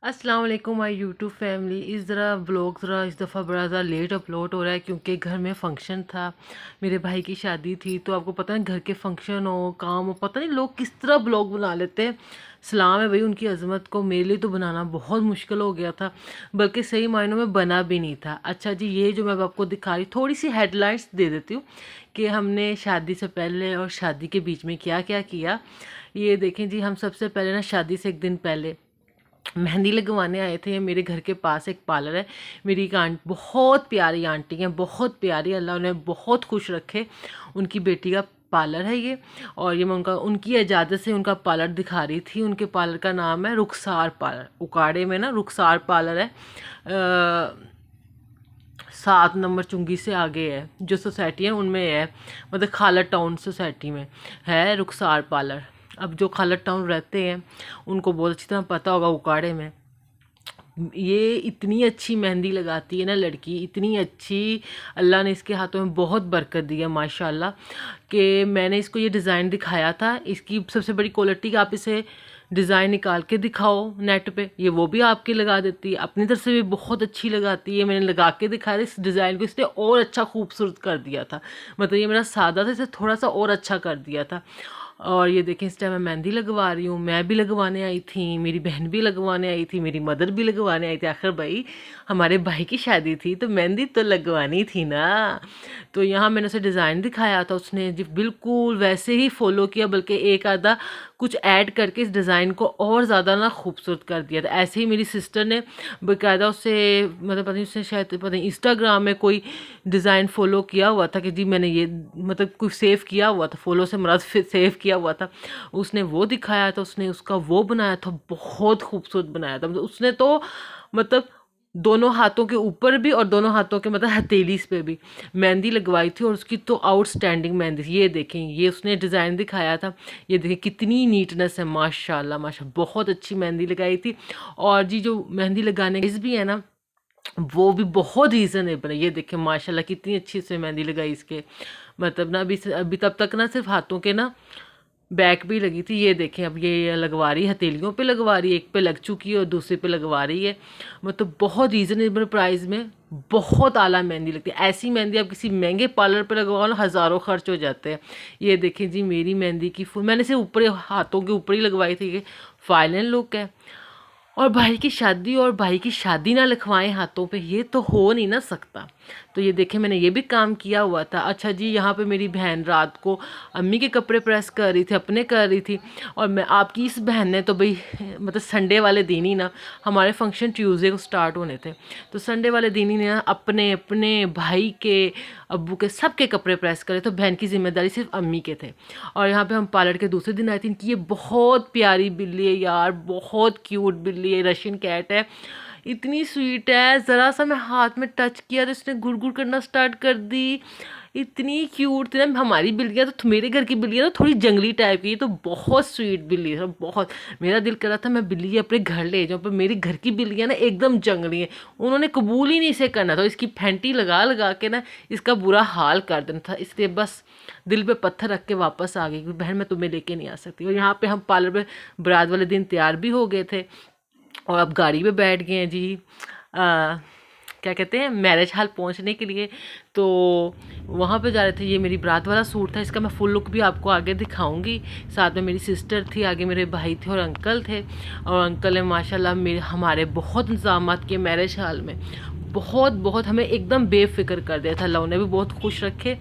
अस्सलाम वालेकुम my YouTube family. ज़रा इस दफ़ा बड़ा ज़्यादा लेट अपलोड हो रहा है क्योंकि घर में फ़ंक्शन था। मेरे भाई की शादी थी तो आपको पता है घर के फ़ंक्शन हो काम हो, पता नहीं लोग किस तरह ब्लॉग बना लेते हैं। सलाम है भाई उनकी अज़मत को। मेरे लिए तो बनाना बहुत मुश्किल हो गया था, बल्कि सही मायनों में बना भी नहीं था। अच्छा जी, ये जो मैं अब आपको दिखा रही थोड़ी सी हेडलाइंस दे देती हूँ कि हमने शादी से पहले और शादी के बीच में क्या क्या किया। ये देखें जी, हम सबसे पहले ना शादी से एक दिन पहले मेहंदी लगवाने आए थे। मेरे घर के पास एक पार्लर है। मेरी एक आंट बहुत प्यारी आंटी हैं, बहुत प्यारी, अल्लाह उन्हें बहुत खुश रखे। उनकी बेटी का पार्लर है ये। और ये मैं उनकी इजाज़त से उनका पार्लर दिखा रही थी। उनके पार्लर का नाम है रुखसार पार्लर। उकाड़े में ना रुखसार पार्लर है। 7 नंबर चुंगी से आगे है, जो सोसाइटी है उनमें है, मतलब खालद टाउन सोसाइटी में है रुखसार पार्लर। अब जो खालद टाउन रहते हैं उनको बहुत अच्छी तरह पता होगा उकाड़े में। ये इतनी अच्छी मेहंदी लगाती है ना लड़की, इतनी अच्छी। अल्लाह ने इसके हाथों में बहुत बरकत दी है माशाल्लाह। कि मैंने इसको ये डिज़ाइन दिखाया था। इसकी सबसे बड़ी क्वालिटी कि आप इसे डिज़ाइन निकाल के दिखाओ नेट पे, ये वो भी आपके लगा देती है। अपनी तरफ से भी बहुत अच्छी लगाती है। मैंने लगा के दिखाया था इस डिज़ाइन को, इसने और अच्छा खूबसूरत कर दिया था। मतलब ये मेरा सादा था, इसे थोड़ा सा और अच्छा कर दिया था। और ये देखें, इस टाइम मैं मेहंदी लगवा रही हूँ। मैं भी लगवाने आई थी, मेरी बहन भी लगवाने आई थी, मेरी मदर भी लगवाने आई थी। आखिर भाई हमारे भाई की शादी थी तो मेहंदी तो लगवानी थी ना। तो यहाँ मैंने उसे डिज़ाइन दिखाया था, उसने जी बिल्कुल वैसे ही फॉलो किया, बल्कि एक आधा कुछ ऐड करके इस डिज़ाइन को और ज़्यादा ना खूबसूरत कर दिया था। ऐसे ही मेरी सिस्टर ने बाकायदा उससे, मतलब पता नहीं उसने शायद पता नहीं इंस्टाग्राम में कोई डिज़ाइन फॉलो किया हुआ था कि जी मैंने ये, मतलब कुछ सेव किया हुआ था, फॉलो से मुराद फिर सेव किया हुआ था। उसने वो दिखाया था, उसने उसका वो बनाया था, बहुत खूबसूरत बनाया था। मतलब उसने तो, मतलब दोनों हाथों के ऊपर भी और दोनों हाथों के मतलब हथेलीस पे भी मेहंदी लगवाई थी। और उसकी तो आउटस्टैंडिंग मेहंदी थी। ये देखें, ये उसने डिज़ाइन दिखाया था। ये देखें कितनी नीटनेस है, माशाल्लाह माशा, बहुत अच्छी मेहंदी लगाई थी। और जी जो मेहंदी लगाने इस भी है ना, वो भी बहुत रीज़नेबल है। ये देखें माशाल्लाह कितनी अच्छी से मेहंदी लगाई इसके। मतलब ना अभी तब तक ना सिर्फ हाथों के ना बैक भी लगी थी। ये देखें अब ये लगवा रही है, हथेलियों पे लगवा रही है, एक पे लग चुकी है और दूसरे पे लगवा रही है। मतलब बहुत रीज़नेबल प्राइस में बहुत आला मेहंदी लगती है। ऐसी मेहंदी आप किसी महंगे पार्लर पे लगवाओ ना, हज़ारों खर्च हो जाते हैं। ये देखें जी, मेरी मेहंदी की फुल मैंने सिर्फ ऊपर हाथों के ऊपर ही लगवाई थी। ये फाइनल लुक है। और भाई की शादी ना लिखवाएं हाथों पे, ये तो हो नहीं ना सकता। तो ये देखें मैंने ये भी काम किया हुआ था। अच्छा जी, यहाँ पे मेरी बहन रात को अम्मी के कपड़े प्रेस कर रही थी, अपने कर रही थी। और मैं आपकी इस बहन ने तो भाई मतलब संडे वाले दिन ही ना, हमारे फंक्शन ट्यूसडे को स्टार्ट होने थे, तो संडे वाले दिन ही ना अपने अपने भाई के, अब्बू के, सबके कपड़े प्रेस करे। तो बहन की जिम्मेदारी सिर्फ अम्मी के थे। और यहाँ पे हम पार्लर के दूसरे दिन आए थे। इनकी ये बहुत प्यारी बिल्ली है यार, बहुत क्यूट बिल्ली है, रशियन कैट है, इतनी स्वीट है। ज़रा सा मैं हाथ में टच किया तो इसने घुर घुर करना स्टार्ट कर दी। इतनी क्यूट थी ना। हमारी बिल्लियाँ तो, मेरे घर की बिल्लियाँ तो थोड़ी जंगली टाइप की, तो बहुत स्वीट बिल्ली है बहुत। मेरा दिल कर रहा था मैं बिल्ली अपने घर ले जाऊँ, पर मेरी घर की बिल्लियाँ ना एकदम जंगली है। उन्होंने कबूल ही नहीं इसे करना था। इसकी फैंटी लगा लगा के ना इसका बुरा हाल कर देना था, इसलिए बस दिल पे पत्थर रख के वापस आ गई कि बहन मैं तुम्हें लेके नहीं आ सकती। और यहाँ पे हम पार्लर में बारात वाले दिन तैयार भी हो गए थे और अब गाड़ी पे बैठ गए हैं जी, क्या कहते हैं, मैरिज हॉल पहुंचने के लिए। तो वहाँ पे जा रहे थे। ये मेरी बारात वाला सूट था, इसका मैं फुल लुक भी आपको आगे दिखाऊंगी। साथ में मेरी सिस्टर थी, आगे मेरे भाई थे और अंकल थे। और अंकल ने माशाल्लाह मेरे हमारे बहुत इंतजाम किए मैरिज हॉल में। बहुत बहुत हमें एकदम बेफिक्र कर दिया था। अल्लाह उन्हें भी बहुत खुश रखे।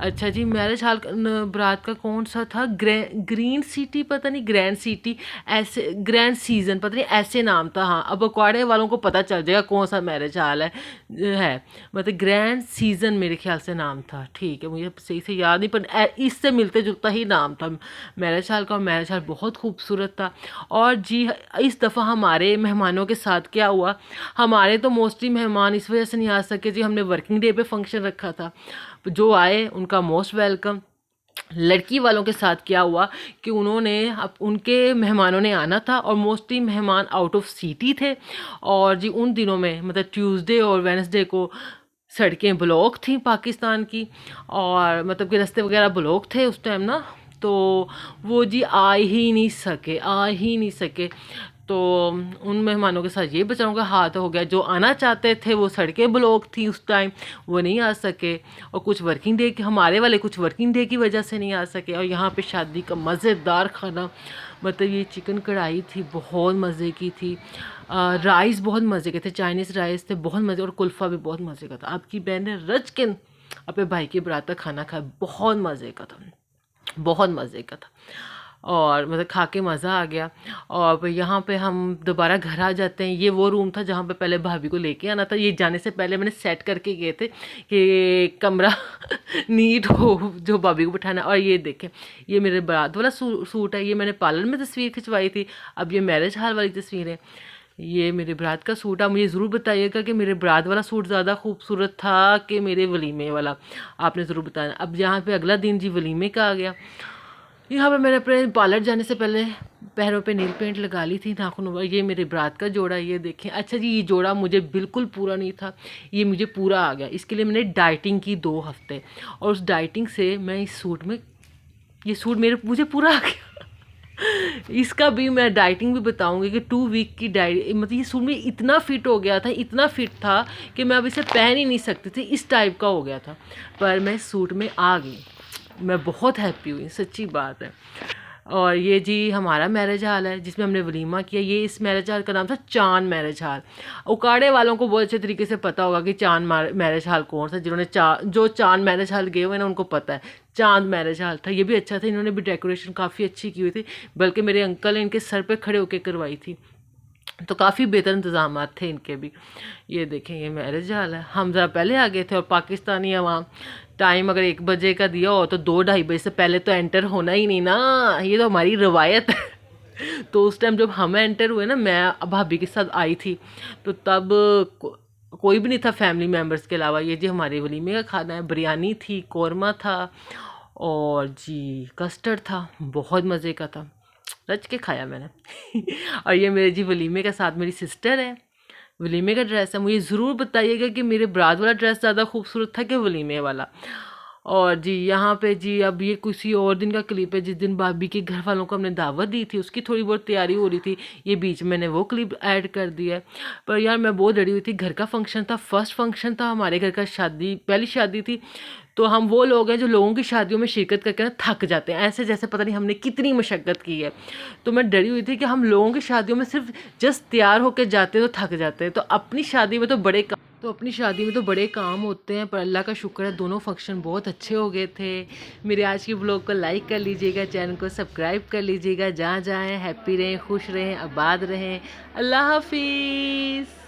अच्छा जी, मैरिज हॉल बारात का कौन सा था, ग्रीन सिटी, पता नहीं ग्रैंड सिटी, ऐसे ग्रैंड सीजन, पता नहीं ऐसे नाम था। हाँ, अब अकवाड़े वालों को पता चल जाएगा कौन सा मैरिज हॉल है। मतलब ग्रैंड सीजन मेरे ख्याल से नाम था, ठीक है, मुझे सही से याद नहीं, पर इससे मिलते जुलता ही नाम था मैरिज हॉल का। और मैरिज हॉल बहुत खूबसूरत था। और जी इस दफ़ा हमारे मेहमानों के साथ क्या हुआ, हमारे तो मोस्टली मेहमान इस वजह से नहीं आ सके जी, हमने वर्किंग डे पे फंक्शन रखा था। जो आए उनका मोस्ट वेलकम। लड़की वालों के साथ क्या हुआ कि उन्होंने, अब उनके मेहमानों ने आना था और मोस्टली मेहमान आउट ऑफ सिटी थे। और जी उन दिनों में मतलब ट्यूसडे और वेडनेसडे को सड़कें ब्लॉक थी पाकिस्तान की, और मतलब कि रास्ते वगैरह ब्लॉक थे उस टाइम ना। तो वो जी आ ही नहीं सके, आ ही नहीं सके। तो उन मेहमानों के साथ ये बेचारों का हाथ हो गया, जो आना चाहते थे वो सड़कें ब्लॉक थी उस टाइम, वो नहीं आ सके। और कुछ वर्किंग डे के, हमारे वाले कुछ वर्किंग डे की वजह से नहीं आ सके। और यहाँ पे शादी का मज़ेदार खाना, मतलब ये चिकन कढ़ाई थी, बहुत मज़े की थी। राइस बहुत मज़े के थे, चाइनीज़ राइस थे बहुत मज़े, और कुल्फ़ा भी बहुत मज़े का था। आपकी बहन ने रच के अपने भाई की बारात का खाना खाया, बहुत मज़े का था, बहुत मज़े का था। और मतलब खा के मज़ा आ गया। और फिर यहाँ पे हम दोबारा घर आ जाते हैं। ये वो रूम था जहाँ पे पहले भाभी को लेके आना था। ये जाने से पहले मैंने सेट करके गए थे कि कमरा नीट हो, जो भाभी को बिठाना। और ये देखें, ये मेरे बारात वाला सूट है, ये मैंने पार्लर में तस्वीर खिंचवाई थी। अब ये मैरिज हॉल वाली तस्वीर है। ये मेरे बारात का सूट। आप मुझे ज़रूर बताइएगा कि मेरे बारात वाला सूट ज़्यादा खूबसूरत था कि मेरे वलीमे वाला, आपने ज़रूर बताना। अब यहाँ पे अगला दिन जी वलीमे का आ गया। यहाँ पे मैंने अपने पार्लर जाने से पहले पैरों पे नील पेंट लगा ली थी, नाखून। ये मेरे बारात का जोड़ा, ये देखें। अच्छा जी, ये जोड़ा मुझे बिल्कुल पूरा नहीं था, ये मुझे पूरा आ गया। इसके लिए मैंने डाइटिंग की 2 हफ्ते, और उस डाइटिंग से मैं इस सूट में, ये सूट मुझे पूरा आ गया। इसका भी मैं डाइटिंग भी बताऊंगी कि 2 वीक की डाइट, मतलब ये सूट में इतना फिट हो गया था, इतना फिट था कि मैं अब इसे पहन ही नहीं सकती थी, इस टाइप का हो गया था। पर मैं इस सूट में आ गई, मैं बहुत हैप्पी हुई, सच्ची बात है। और ये जी हमारा मैरिज हॉल है जिसमें हमने वलीमा किया। ये इस मैरिज हॉल का नाम था चांद मैरिज हॉल। उकाड़े वालों को बहुत अच्छे तरीके से पता होगा कि चांद मैरिज हॉल कौन सा, जिन्होंने जो चांद मैरिज हॉल गए हुए ना उनको पता है, चांद मैरिज हॉल था। ये भी अच्छा था, इन्होंने भी डेकोरेशन काफ़ी अच्छी की हुई थी, बल्कि मेरे अंकल ने इनके सर पे खड़े होकर करवाई थी, तो काफ़ी बेहतर इंतजाम थे इनके भी। ये देखें, ये मैरिज हॉल है। हम ज़रा पहले आ गए थे, और पाकिस्तानी अवाम टाइम अगर 1 बजे का दिया हो तो 2-2:30 बजे से पहले तो एंटर होना ही नहीं ना, ये तो हमारी रवायत है। तो उस टाइम जब हम एंटर हुए ना, मैं भाभी के साथ आई थी, तो तब कोई भी नहीं था फैमिली मेम्बर्स के अलावा। ये जी हमारे वलीमे का खाना है, बिरयानी थी, कौरमा था, और जी कस्टर्ड था, बहुत मज़े का था, रच के खाया मैंने। और ये मेरे जी वलीमे के साथ मेरी सिस्टर है, वलीमे का ड्रेस है। मुझे ज़रूर बताइएगा कि मेरे बारात वाला ड्रेस ज़्यादा खूबसूरत था कि वलीमे वाला। और जी यहाँ पे जी अब ये किसी और दिन का क्लिप है, जिस दिन भाभी के घर वालों को हमने दावत दी थी, उसकी थोड़ी बहुत तैयारी हो रही थी, ये बीच में मैंने वो क्लिप ऐड कर दिया है। पर यार मैं बहुत डरी हुई थी, घर का फंक्शन था, फर्स्ट फंक्शन था हमारे घर का, शादी पहली शादी थी। तो हम वो लोग हैं जो लोगों की शादियों में शिरकत करके ना थक जाते हैं, ऐसे जैसे पता नहीं हमने कितनी मशक्क़त की है। तो मैं डरी हुई थी कि हम लोगों की शादियों में सिर्फ जस्ट तैयार होकर जाते हैं तो थक जाते हैं, तो अपनी शादी में तो बड़े काम होते हैं। पर अल्लाह का शुक्र है, दोनों फंक्शन बहुत अच्छे हो गए थे। मेरे आज की व्लॉग को लाइक कर लीजिएगा, चैनल को सब्सक्राइब कर लीजिएगा। जहाँ जाएँ हैप्पी रहें, खुश रहें, आबाद रहें। अल्लाह हाफिज़।